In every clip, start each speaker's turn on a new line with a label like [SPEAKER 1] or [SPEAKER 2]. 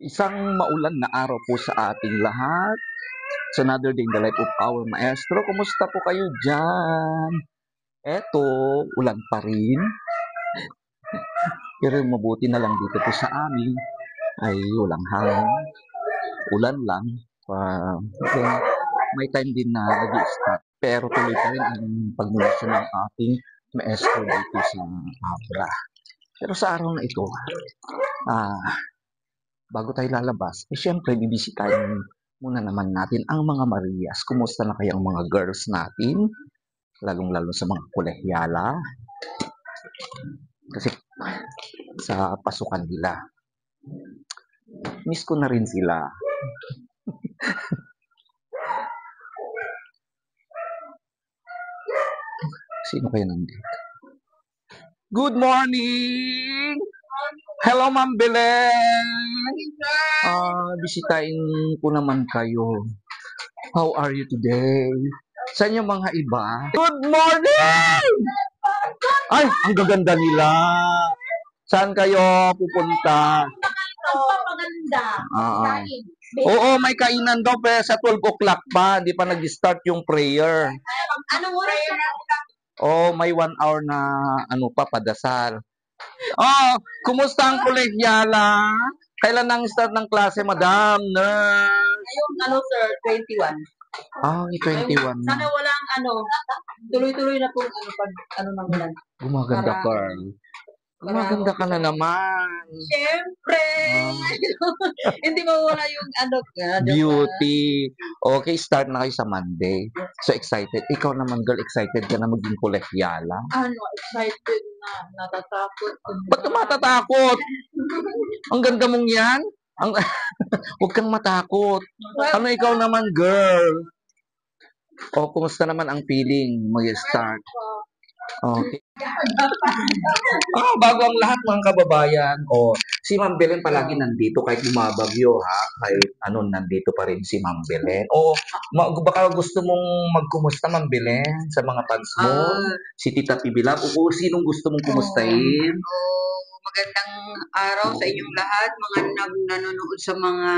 [SPEAKER 1] Isang maulan na araw po sa ating lahat. It's another day in the life of our maestro. Kumusta po kayo dyan? Eto, ulan pa rin. Pero mabuti na lang dito po sa amin ay walang hangin. Ulan lang. Then, may time din na nag-start. Pero tuloy pa rin ang pagmulusyon ng ating maestro dito sa Abra. Pero sa araw na ito, bago tayo lalabas, syempre bibisitahin muna naman natin ang mga Marias. Kumusta na kaya ang mga girls natin? Lalong-lalo sa mga kolehyala. Kasi sa pasukan nila, miss ko na rin sila. Sino kaya nandito? Good morning! Hello, Ma'am Belen! Bisitahin ko naman kayo. How are you today? Saan yung mga iba? Good morning! Ay, ang gaganda nila. Saan kayo pupunta?
[SPEAKER 2] Magpapaganda.
[SPEAKER 1] Oo, may kainan daw pero sa 12 o'clock pa. Di pa nag-start yung prayer.
[SPEAKER 2] Anong oras na?
[SPEAKER 1] Oh, may 1 hour na padasal. Oh, kumusta ang kolehyala? Kailan nang start ng klase, madam? Nurse?
[SPEAKER 2] Ngayon, sir, 21.
[SPEAKER 1] 21 na.
[SPEAKER 2] Sana walang tuloy-tuloy na po ng ulan.
[SPEAKER 1] Gumaganda ka. Gumaganda ka na naman.
[SPEAKER 2] Siyempre! Hindi mawala yung
[SPEAKER 1] Beauty. Okay, start na kayo sa Monday. So excited. Ikaw naman, girl, excited ka na maging kolehyala?
[SPEAKER 2] Excited na, natatakot.
[SPEAKER 1] Ba't ka matatakot? Ang ganda mong yan. Huwag kang matakot. Ano ikaw naman, girl? Kumusta naman ang feeling mag-start? Okay. Bago ang lahat mga kababayan, si Ma'am Belen palagi nandito kahit bumabagyo ha, kahit nandito pa rin si Ma'am Belen. Baka gusto mong magkumusta Ma'am Belen sa mga fans mo, si Tita Pibilab, o sinong gusto mong kumustahin?
[SPEAKER 2] Magandang araw sa inyong lahat, mga nanonood sa mga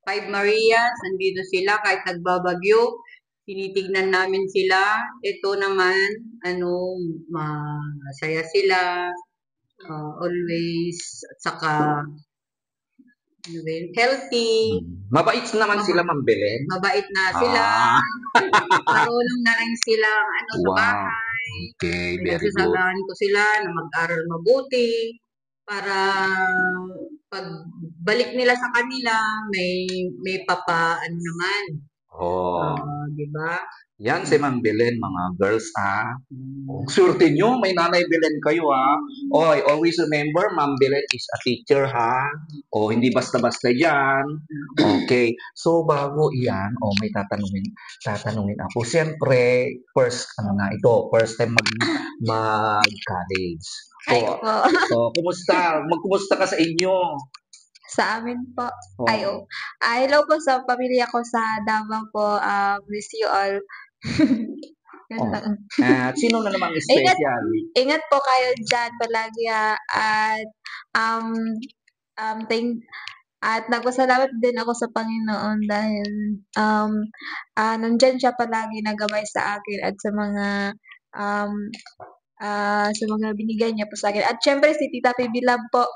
[SPEAKER 2] Five Marias, nandito sila kahit nagbabagyo. Tinitignan namin sila. Ito naman, masaya sila. Always, at saka, healthy.
[SPEAKER 1] Mabait naman sila, Ma'am Belen.
[SPEAKER 2] Mabait na sila. Marunong na rin sila sa bahay.
[SPEAKER 1] Okay, very good.
[SPEAKER 2] Pinagsasagaan ko sila na mag-aral mabuti para pag balik nila sa kanila, may naman. Di ba?
[SPEAKER 1] Yan si Ma'am Belen, mga girls, ha? Surte nyo, may Nanay Belen kayo, ha? Always remember, Ma'am Belen is a teacher, ha? Hindi basta-basta yan. Okay. So, bago yan, may tatanungin ako. Siyempre, first time mag-college. Kumusta? Magkumusta ka sa inyo?
[SPEAKER 3] Sa amin po. Hello po sa pamilya ko sa Davao po. Miss you all.
[SPEAKER 1] Sino na namang special?
[SPEAKER 3] Ingat po kayo dyan palagi at nagpasalamat din ako sa Panginoon dahil nandyan siya palagi nagabay sa akin at sa mga binigay niya po sa akin. At syempre si Tita Pibilab po.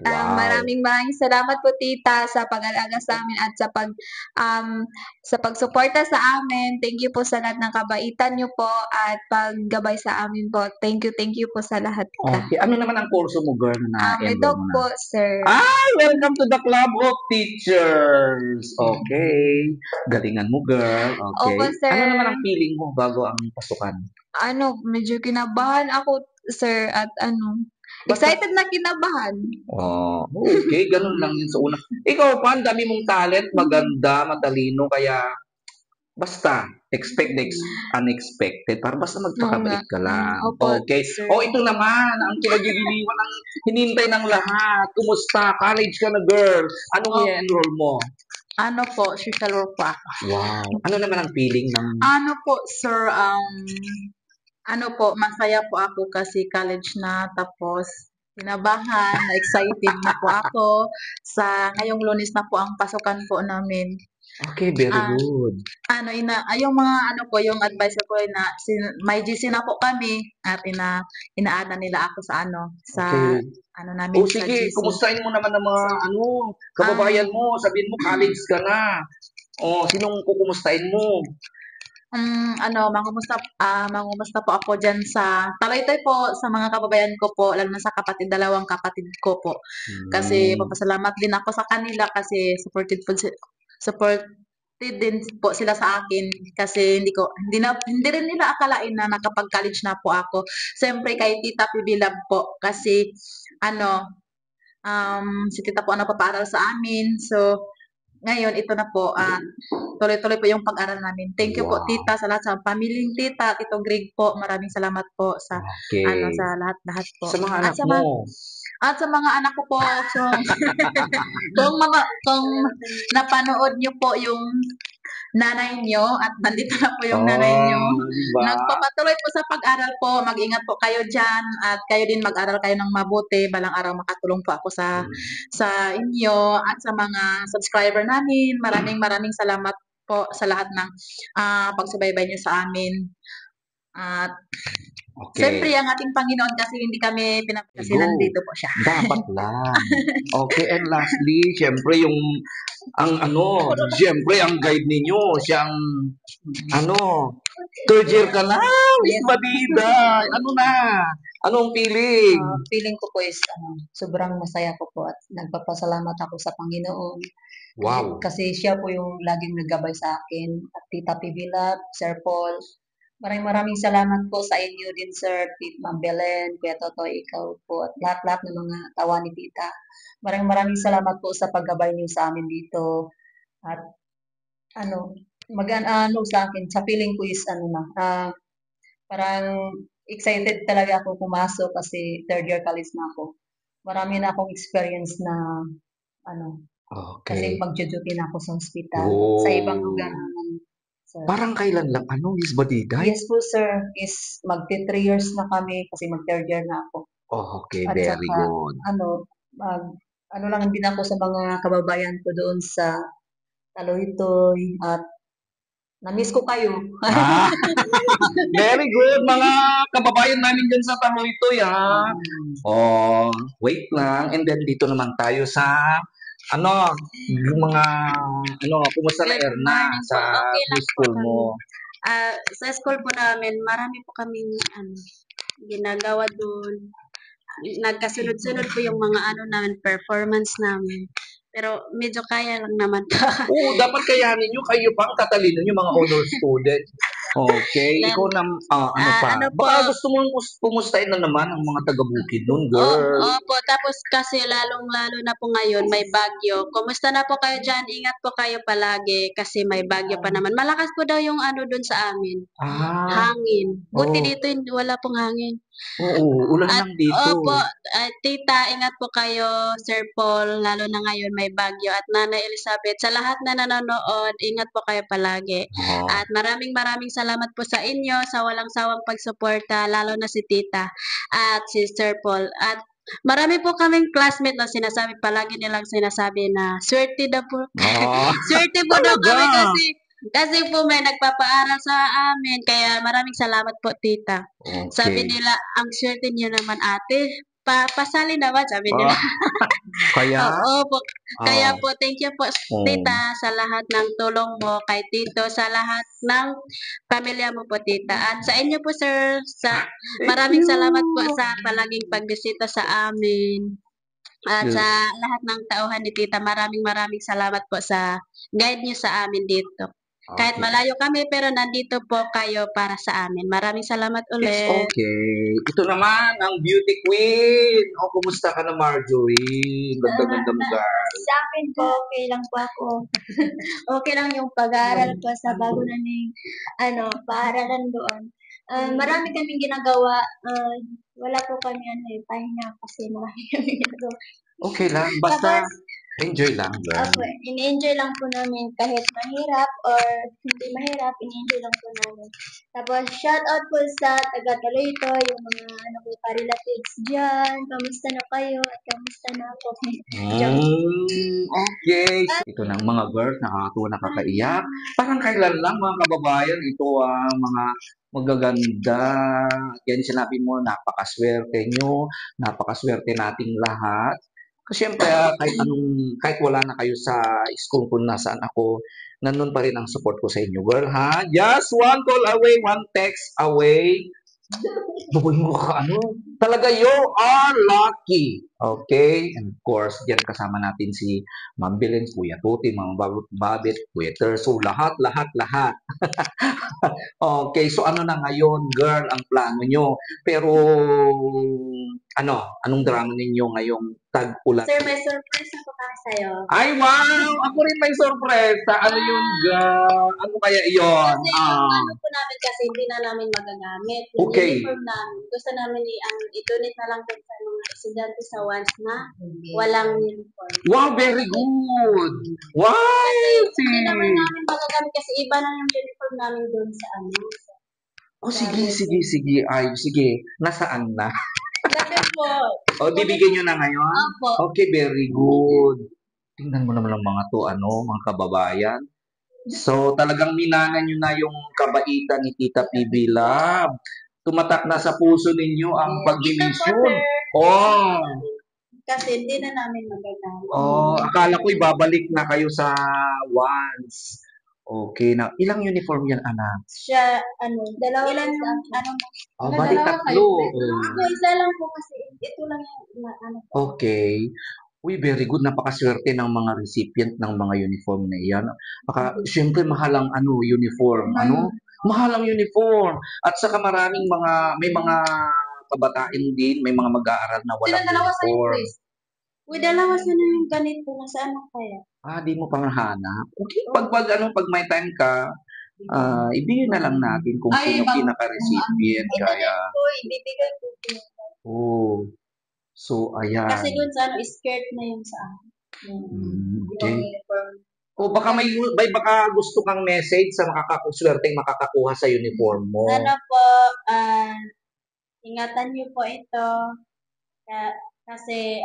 [SPEAKER 3] Maraming salamat po tita sa pag-alaga sa amin at sa pagsuporta sa amin. Thank you po sa lahat ng kabaitan niyo po at paggabay sa amin po. Thank you po sa lahat.
[SPEAKER 1] Okay. Ano naman ang kurso mo, girl, na
[SPEAKER 3] ito po, sir.
[SPEAKER 1] Welcome to the Club of Teachers. Okay. Galingan mo, girl. Okay.
[SPEAKER 3] Opo, sir.
[SPEAKER 1] Ano naman ang feeling mo bago ang pasukan?
[SPEAKER 3] Medyo kinabahan ako, sir, at excited na kinabahan.
[SPEAKER 1] Okay. Ganun lang yun sa una. Ikaw pa, ang dami mong talent, maganda, matalino, kaya basta, expect the unexpected. Para basta magpakabait ka lang. Okay. Ito naman, ang kinagigiliwan ng hinintay ng lahat. Kumusta? College ka na, girl. Anong i-enroll mo?
[SPEAKER 2] Social work pa.
[SPEAKER 1] Wow. Ano naman ang feeling ng...
[SPEAKER 2] Sir, masaya po ako kasi college na tapos
[SPEAKER 4] kinabahan, na-excited na po ako sa ngayong Lunes na po ang pasukan po namin.
[SPEAKER 1] Okay, very
[SPEAKER 4] Ah,
[SPEAKER 1] good.
[SPEAKER 4] yung mga yung advice ko ay na may GC na po kami at ina-add na nila ako sa
[SPEAKER 1] Okay.
[SPEAKER 4] namin
[SPEAKER 1] O
[SPEAKER 4] sa
[SPEAKER 1] sige,
[SPEAKER 4] GC.
[SPEAKER 1] kumustahin mo naman ang mga kababayan mo. Sabihin mo college ka na. O, sinong kukumustahin mo?
[SPEAKER 4] Mangumusta po ako dyan sa Tagaytay po, sa mga kababayan ko po, lalo na sa dalawang kapatid ko po. Kasi papasalamat din ako sa kanila kasi supported din po sila sa akin kasi hindi rin nila akalain na nakapag-college na po ako. Siyempre kay Tita PB Love po kasi si Tita po ang nagpapaaral sa amin. So, ngayon, ito na po, tuloy-tuloy po yung pag-aral namin. Thank you po,
[SPEAKER 1] Wow.
[SPEAKER 4] Tita, sa lahat, sa pamilyang Tita, Tito Greg po. Maraming salamat po sa,
[SPEAKER 1] Okay.
[SPEAKER 4] sa lahat-lahat po.
[SPEAKER 1] Sa mga anak
[SPEAKER 4] At
[SPEAKER 1] mo.
[SPEAKER 4] At sa mga anak ko po, so, kung napanood niyo po yung nanay niyo at nandito na po yung nanay niyo.
[SPEAKER 1] Diba?
[SPEAKER 4] Nagpapatuloy po sa pag-aral po. Mag-ingat po kayo dyan at kayo din mag-aral kayo ng mabuti. Balang araw makatulong po ako sa inyo at sa mga subscriber namin. Maraming salamat po sa lahat ng pagsubaybay niyo sa amin. At siyempre,
[SPEAKER 1] Okay.
[SPEAKER 4] ang ating Panginoon kasi hindi kami kasi
[SPEAKER 1] Go.
[SPEAKER 4] nandito po siya.
[SPEAKER 1] Dapat lang. Okay, and lastly, syempre syempre ang guide ninyo, siyang, third year ka na, Miss
[SPEAKER 2] Yes.
[SPEAKER 1] Badida. Anong feeling?
[SPEAKER 2] Feeling ko po is sobrang masaya ko po at nagpapasalamat ako sa Panginoon.
[SPEAKER 1] Wow.
[SPEAKER 2] Kasi siya po yung laging naggabay sa akin. At Tita PB Love, Sir Paul, maraming salamat po sa inyo din, Sir Ma'am Belen, Kuya Totoy, ikaw po, at lahat-lahat ng mga tawa ni Tita. Maraming salamat po sa paggabay niyo sa amin dito. At sa akin, sa feeling ko is parang excited talaga ako pumasok kasi third year college na ako. Marami na akong experience na kasi
[SPEAKER 1] Okay.
[SPEAKER 2] mag-duty na ako sa hospital
[SPEAKER 1] Oh.
[SPEAKER 2] sa ibang lugar naman. Sir.
[SPEAKER 1] Parang kailan lang, Miss Badida?
[SPEAKER 2] Yes po, sir. Is magti 3 years na kami kasi mag-third year na ako.
[SPEAKER 1] Okay,
[SPEAKER 2] At
[SPEAKER 1] very
[SPEAKER 2] saka,
[SPEAKER 1] good.
[SPEAKER 2] lang din ako sa mga kababayan ko doon sa Taloytoy at na-miss ko kayo.
[SPEAKER 1] Very good, mga kababayan namin dyan sa Taloytoy, ha? Oh, wait lang. And then dito naman tayo sa yung mga kumusta na
[SPEAKER 4] Good
[SPEAKER 1] Erna
[SPEAKER 4] morning
[SPEAKER 1] sa
[SPEAKER 4] po. Okay lang po
[SPEAKER 1] school mo?
[SPEAKER 4] Sa school po namin, marami po kaming ginagawa doon. Nagkasunod-sunod po yung mga performance namin. Pero medyo kaya lang naman po.
[SPEAKER 1] Oo, dapat kayanin nyo. Kayo pang tatalino nyo, mga honor student. Okay,
[SPEAKER 4] Then,
[SPEAKER 1] ikaw na, pa?
[SPEAKER 4] po?
[SPEAKER 1] Baka gusto mong kumustahin na naman ang mga taga-bukid nun, girl.
[SPEAKER 4] Opo, tapos kasi lalong-lalo na po ngayon may bagyo. Kumusta na po kayo dyan? Ingat po kayo palagi kasi may bagyo pa naman. Malakas po daw yung doon sa amin. Hangin. Buti
[SPEAKER 1] Oh.
[SPEAKER 4] dito wala pong hangin.
[SPEAKER 1] Oo, ulan
[SPEAKER 4] At
[SPEAKER 1] lang dito.
[SPEAKER 4] opo, tita, ingat po kayo, Sir Paul, lalo na ngayon may bagyo. At Nanay Elizabeth, sa lahat na nanonood, ingat po kayo palagi.
[SPEAKER 1] Oh.
[SPEAKER 4] At maraming salamat po sa inyo sa walang sawang pagsuporta, lalo na si tita at si Sir Paul. At marami po kaming classmate na palagi nilang sinasabi na swerte daw po. Swerte po daw kami kasi po may nagpapaaral sa amin. Kaya maraming salamat po, tita.
[SPEAKER 1] Okay.
[SPEAKER 4] Sabi nila, ang swerte niyo naman ate. Pasali naman, sabi nila.
[SPEAKER 1] Kaya?
[SPEAKER 4] Oo po. Kaya po, thank you po,
[SPEAKER 1] Oh.
[SPEAKER 4] tita, sa lahat ng tulong mo kay tito, sa lahat ng pamilya mo po, tita. At sa inyo po, sir, maraming salamat po sa palaging pagbisita sa amin. At
[SPEAKER 1] Yes.
[SPEAKER 4] sa lahat ng tauhan ni tita, maraming salamat po sa guide niyo sa amin dito. Kahit
[SPEAKER 1] Okay.
[SPEAKER 4] malayo kami, pero nandito po kayo para sa amin. Maraming salamat
[SPEAKER 1] It's
[SPEAKER 4] ulit.
[SPEAKER 1] okay. Ito naman, ang beauty queen. Kumusta ka na, Marjorie? Ganda-ganda mo, girl.
[SPEAKER 3] Sa akin po, okay lang po ako. Okay lang yung pag-aaral ko sa bago naming paaralan doon. Marami kaming ginagawa. Wala po kami pahinga kasi marami kaming ginagawa.
[SPEAKER 1] Okay lang. Basta,
[SPEAKER 3] Tapos,
[SPEAKER 1] Enjoy lang, girl.
[SPEAKER 3] Opo, ini-enjoy lang po namin kahit mahirap or hindi mahirap, ini-enjoy lang po namin. Tapos, shout out po sa taga Taloytoy, yung mga ano po, relatives dyan. Kamusta na kayo? At kamusta na ako?
[SPEAKER 1] Okay. Ito ng mga girls, nakakatuwa, nakakaiyak. Parang kailan lang mga kababayan, ito ang mga magaganda. Yan sinabi mo, napakaswerte nyo, napakaswerte nating lahat. Kasi syempre, kahit wala na kayo sa school kung nasaan ako, nandun pa rin ang support ko sa inyo, girl, ha? Just one call away, one text away. Buboy mo ka, talaga you are lucky. Okay? And of course, diyan kasama natin si Ma'am Belen, Kuya Tuti, Ma'am Babit, Kuya Terso, lahat. Okay, so ano na ngayon, girl, ang plano nyo? Pero, anong drama ninyo ngayong tag-ulan?
[SPEAKER 3] Sir, may surprise ako para sa'yo.
[SPEAKER 1] Ay, wow! Ako rin may sorpresa. Ano yun, girl? Ano kaya iyon?
[SPEAKER 4] Kasi yung ano po namin kasi hindi na namin magagamit. Yung
[SPEAKER 1] Okay.
[SPEAKER 4] uniform namin. Gusto namin i-donate na lang din sa mga estudyante sa once na walang uniform.
[SPEAKER 1] Wow, very good! Wow!
[SPEAKER 4] Hindi naman namin magagamit kasi iba na yung uniform namin doon sa ano.
[SPEAKER 1] Oh, sige. Ay, sige. Nasaan na?
[SPEAKER 4] Kasi po,
[SPEAKER 1] O, bibigyan nyo na ngayon?
[SPEAKER 4] opo.
[SPEAKER 1] Okay, very good. Tingnan mo naman ang mga to, mga kababayan. So, talagang minana nyo na yung kabaitan ni Tita PB Love. Tumatak na sa puso ninyo ang pagdimisyon. Oh,
[SPEAKER 4] Kasi hindi na namin magagamit.
[SPEAKER 1] akala ko ibabalik na kayo sa once. Okay na. Ilang uniform yan, anak?
[SPEAKER 4] Siya,
[SPEAKER 3] Dalawa
[SPEAKER 4] ilan
[SPEAKER 3] lang
[SPEAKER 4] yung,
[SPEAKER 3] sa akin.
[SPEAKER 1] Bali
[SPEAKER 3] Dalawa
[SPEAKER 1] tatlo.
[SPEAKER 4] ako isa lang po kasi ito lang yung,
[SPEAKER 1] Okay. Uy, very good. Napakaswerte ng mga recipient ng mga uniform na iyan. Siyempre, mahal ang uniform. Mahal ang uniform. At saka may mga kabataan din, may mga mag-aaral na walang uniform.
[SPEAKER 4] Uy, dalawa sana yung ganito. Nasaan na kaya?
[SPEAKER 1] Di mo pa mahanap. Okay, pag may time ka, ibigay na lang natin kung sino pinaka-recipient. Kaya,
[SPEAKER 4] Ibibigay ko.
[SPEAKER 1] so, ayan.
[SPEAKER 4] Kasi dun sa skirt na yun sa akin.
[SPEAKER 1] Okay. Baka gusto kang message sa makakaswerteng makakakuha sa uniform mo.
[SPEAKER 4] Sana po, ingatan niyo po ito. Kasi,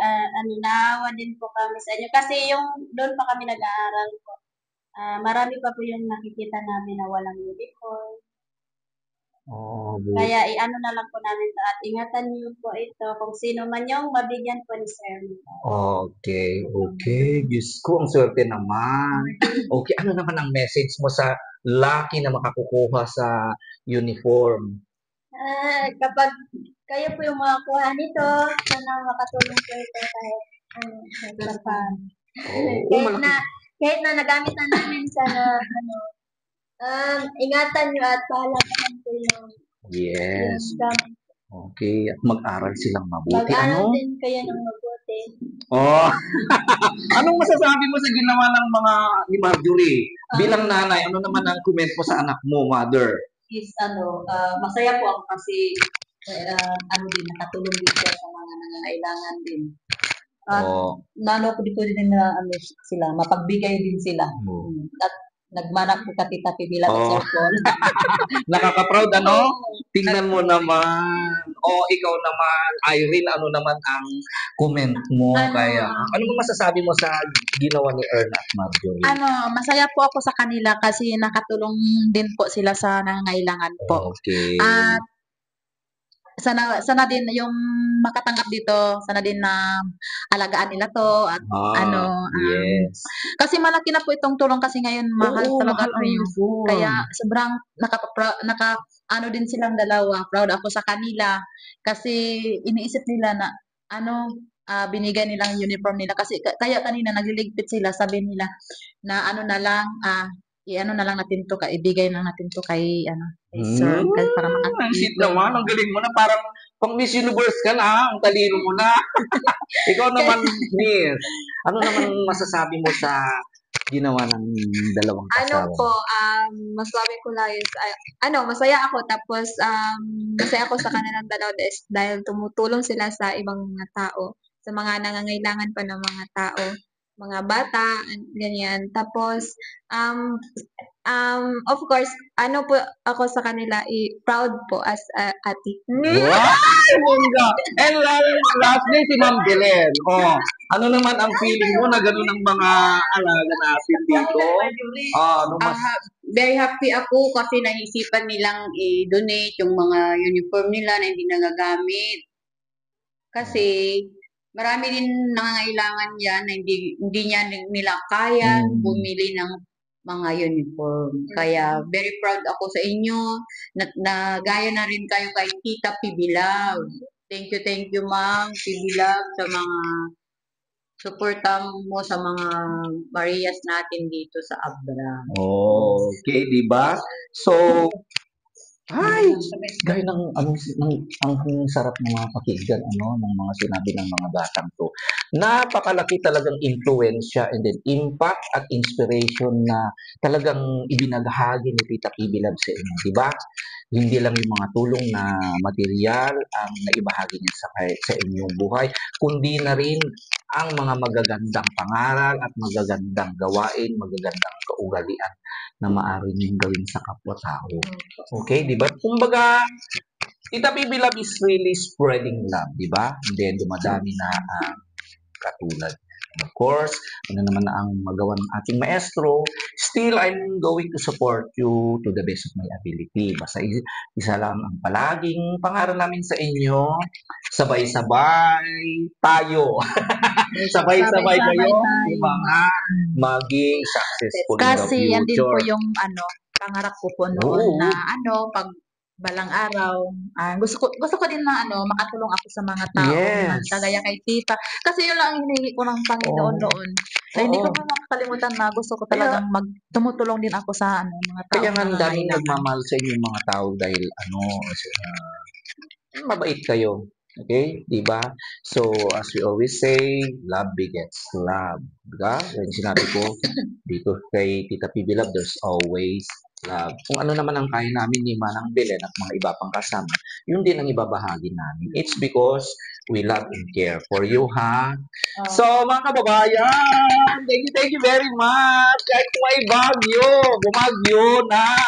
[SPEAKER 4] naawa din po kami sa inyo. Kasi yung doon pa kami nag-aaral po. Marami pa po yung nakikita namin na walang uniform.
[SPEAKER 1] Good.
[SPEAKER 4] Kaya na lang po namin ito at ingatan niyo po ito kung sino man yung mabigyan po ni Sir.
[SPEAKER 1] Okay. Diyos ko, ang swerte naman. Okay, ano naman ang message mo sa lucky na makakukuha sa uniform?
[SPEAKER 3] Kapag kayo po yung makakuha nito, sana makatulong po ito kahit kahit na nagamit na namin sana ingatan nyo at pahalagahan po yung
[SPEAKER 1] Yes.
[SPEAKER 3] gamit.
[SPEAKER 1] Okay, at mag-aral silang mabuti.
[SPEAKER 3] Mag-aral din kayo ng mabuti.
[SPEAKER 1] Anong masasabi mo sa ginawa ng mga ni Marjorie? Bilang nanay, ano naman ang comment mo sa anak mo, mother?
[SPEAKER 2] Is masaya po ako kasi nakatulong din siya sa mga nangangailangan din. Ko din na sila, mapagbigay din sila. At nagmanap ko ka Tita Pibila sa Sir Paul.
[SPEAKER 1] Nakaka-proud, Tingnan mo naman. Ikaw naman, Irene, ano naman ang comment mo? Kaya, ano mo masasabi mo sa ginawa ni Erna at Marjorie?
[SPEAKER 5] Masaya po ako sa kanila kasi nakatulong din po sila sa nangangailangan po.
[SPEAKER 1] Okay.
[SPEAKER 5] At sana din yung makatanggap dito, sana din na alagaan nila to at
[SPEAKER 1] yes.
[SPEAKER 5] kasi malaki na po itong tulong kasi ngayon mahal talaga
[SPEAKER 1] mahal ang
[SPEAKER 5] tayo.
[SPEAKER 1] uniform.
[SPEAKER 5] Kaya sobrang din silang dalawa. Proud ako sa kanila kasi iniisip nila na binigay nilang uniform nila kasi kaya kanina nagliligpit sila, sabi nila na na lang na lang natin to, ibigay lang natin to kay sir para
[SPEAKER 1] Ang sweet naman, ang galing mo na, parang pang Miss Universe ka na, ang talino mo na. Ikaw naman, Miss, ano naman masasabi mo sa ginawa ng dalawang asawa?
[SPEAKER 3] Masabi ko lang is, masaya ako tapos masaya ako sa kanilang dalawa dahil tumutulong sila sa ibang mga tao, sa mga nangangailangan pa ng mga tao. mga bata, ganyan. Tapos, of course, ano po ako sa kanila, proud po as a ate.
[SPEAKER 1] Wow! Bongga! And lastly, si Ma'am Belen. Oh, ano naman ang feeling mo na gano'n ang mga alaga natin dito? Ano mas...
[SPEAKER 2] Very happy ako kasi naisipan nilang i-donate yung mga uniform nila na hindi nagagamit. Kasi marami din nangangailangan yan na hindi nila kaya bumili ng mga uniform. Kaya very proud ako sa inyo na gaya na rin kayo kay Tita Pibilab. Thank you Ma'am Pibilab sa mga suporta mo sa mga Marias natin dito sa Abra.
[SPEAKER 1] Okay, di ba? So, ay, gaya ng ang sarap ng mga pakinggan ng mga sinabi ng mga batang to. Napakalaki talagang influensya and then impact at inspiration na talagang ibinagahagi ni Tita PB Lab sa inyo, di ba? Hindi lang yung mga tulong na material ang naibahagi niya sa inyong buhay, kundi na rin ang mga magagandang pangaral at magagandang gawain, magagandang kaugalian na maaari niyong gawin sa kapwa-tao. Okay, di ba? Kumbaga, Tita PB Lab is really spreading love, di ba? And then, dumadami na ang katulad. And of course, ano naman na ang magawa ng ating maestro, still, I'm going to support you to the best of my ability. Basta isa lang ang palaging pangaral namin sa inyo, sabay-sabay tayo. Sabay-sabay kayo, di ba nga, maging successful in the
[SPEAKER 5] Kasi yan din po
[SPEAKER 1] future.
[SPEAKER 5] yung pangarap ko po noon na pag balang araw, gusto ko din na makatulong ako sa mga tao na
[SPEAKER 1] Yes.
[SPEAKER 5] kagaya kay Tita. Kasi yun lang ang hinihingi ko ng Panginoon
[SPEAKER 1] Oo.
[SPEAKER 5] noon. Kaya hindi ko
[SPEAKER 1] Oo.
[SPEAKER 5] po makakalimutan na gusto ko talagang tumutulong din ako sa mga tao
[SPEAKER 1] Kaya nga ang daming
[SPEAKER 5] nangangailangan.
[SPEAKER 1] nagmamahal sa inyo mga tao dahil mabait kayo. Okay? Diba? So, as we always say, love begets love. Diba? Yung sinabi ko, dito kay Tita PB Lab, there's always love. Kung ano naman ang kaya namin ni Manang Belen at mga iba pang kasama, yun din ang ibabahagi namin. It's because we love and care for you, ha? So, mga kababayan, thank you very much. Kahit may bumagyo ng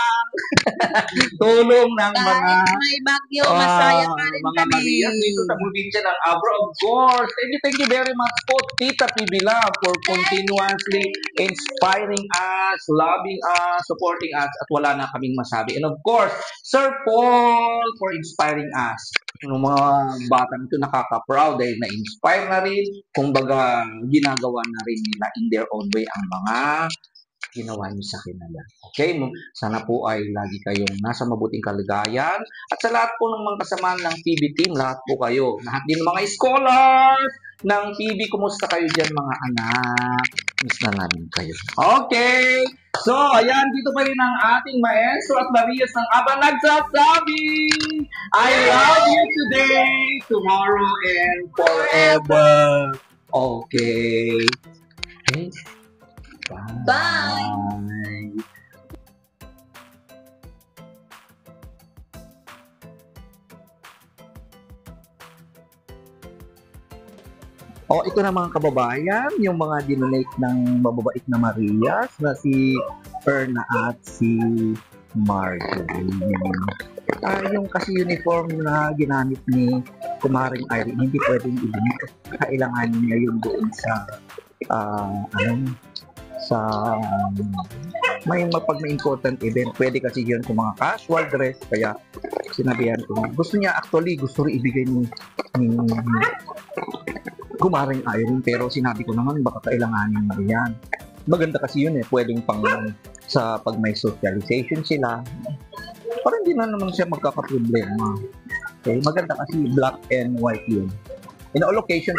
[SPEAKER 1] tulong ng mga
[SPEAKER 5] Kahit may bagyo, masaya pa rin
[SPEAKER 1] mga
[SPEAKER 5] kami.
[SPEAKER 1] Marias dito sa probinsya ng Abra. Of course, thank you very much po, Tita PB Lab, for continuously inspiring us, loving us, supporting us, at wala na kaming masabi. And of course, Sir Paul, for inspiring us. Yung mga batang ito nakaka-proud dahil na-inspire na rin. Kumbaga, ginagawa na rin nila in their own way ang mga ginawa niyo sa kinala. Okay? Sana po ay lagi kayong nasa mabuting kalagayan. At sa lahat po ng mga kasamaan ng PB team, lahat po kayo. Lahat din ng mga scholars ng PB, kumusta kayo dyan mga anak? Miss na namin kayo. Okay! So, ayan, dito pa rin ang ating maestro at Marias ng Aba nagsasabi, I love you today, tomorrow, and forever. Okay. Okay. Bye. Ito na mga kababayan, yung mga dinonate ng mababait na Marias na si Erna at si Marjorie. Yung kasi uniform na ginamit ni Kumaring Irene, hindi pwedeng ibigay. Kailangan niya yun doon sa may important event, pwede kasi yun kung mga casual dress, kaya sinabihan ko, gusto rin ibigay ni Kumaring Irene, pero sinabi ko naman baka kailanganin mo yan. Maganda kasi yun pwedeng pang sa pag may socialization sila, parang hindi na naman siya magkakaproblema. Okay, maganda kasi black and white yun. In all occasions,